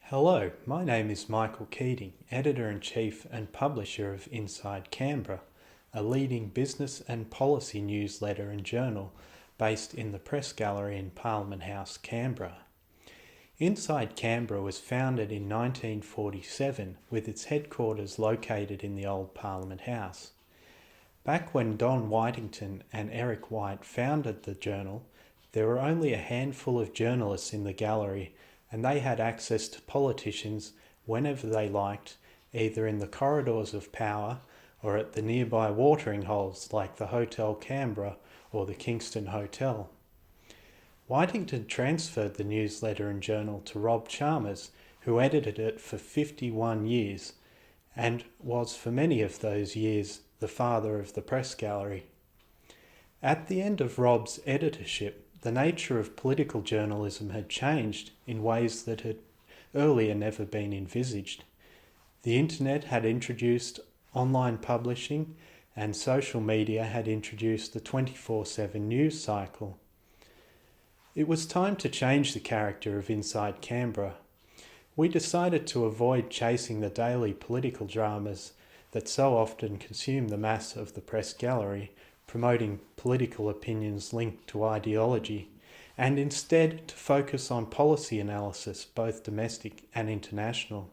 Hello, my name is Michael Keating, Editor-in-Chief and Publisher of Inside Canberra, a leading business and policy newsletter and journal based in the Press Gallery in Parliament House, Canberra. Inside Canberra was founded in 1947 with its headquarters located in the old Parliament House. Back when Don Whitington and Eric White founded the journal, there were only a handful of journalists in the gallery, and they had access to politicians whenever they liked, either in the corridors of power or at the nearby watering holes like the Hotel Canberra or the Kingston Hotel. Whitington transferred the newsletter and journal to Rob Chalmers, who edited it for 51 years and was for many of those years the father of the Press Gallery. At the end of Rob's editorship, the nature of political journalism had changed in ways that had earlier never been envisaged. The internet had introduced online publishing, and social media had introduced the 24/7 news cycle. It was time to change the character of Inside Canberra. We decided to avoid chasing the daily political dramas that so often consume the mass of the Press Gallery, promoting political opinions linked to ideology, and instead to focus on policy analysis, both domestic and international.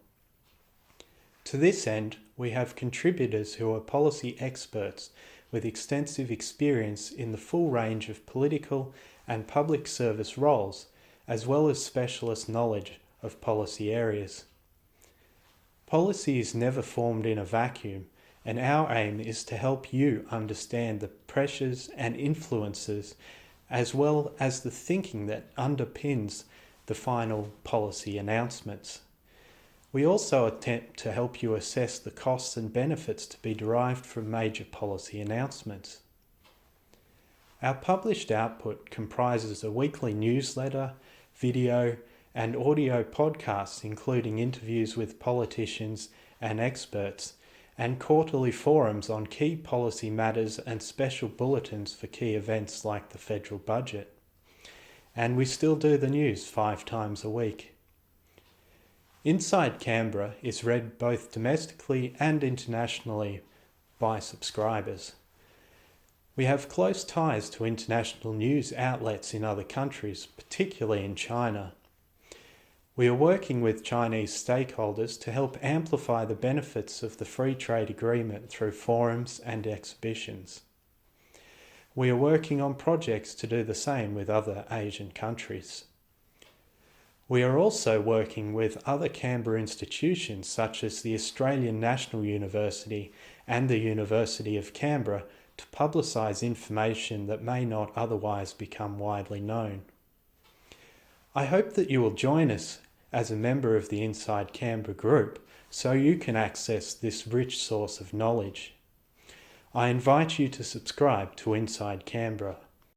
To this end, we have contributors who are policy experts with extensive experience in the full range of political and public service roles, as well as specialist knowledge of policy areas. Policy is never formed in a vacuum, and our aim is to help you understand the pressures and influences as well as the thinking that underpins the final policy announcements. We also attempt to help you assess the costs and benefits to be derived from major policy announcements. Our published output comprises a weekly newsletter, video, and audio podcasts including interviews with politicians and experts, and quarterly forums on key policy matters and special bulletins for key events like the federal budget. And we still do the news 5 times a week. Inside Canberra is read both domestically and internationally by subscribers. We have close ties to international news outlets in other countries, particularly in China. We are working with Chinese stakeholders to help amplify the benefits of the free trade agreement through forums and exhibitions. We are working on projects to do the same with other Asian countries. We are also working with other Canberra institutions such as the Australian National University and the University of Canberra to publicise information that may not otherwise become widely known. I hope that you will join us as a member of the Inside Canberra group so you can access this rich source of knowledge. I invite you to subscribe to Inside Canberra.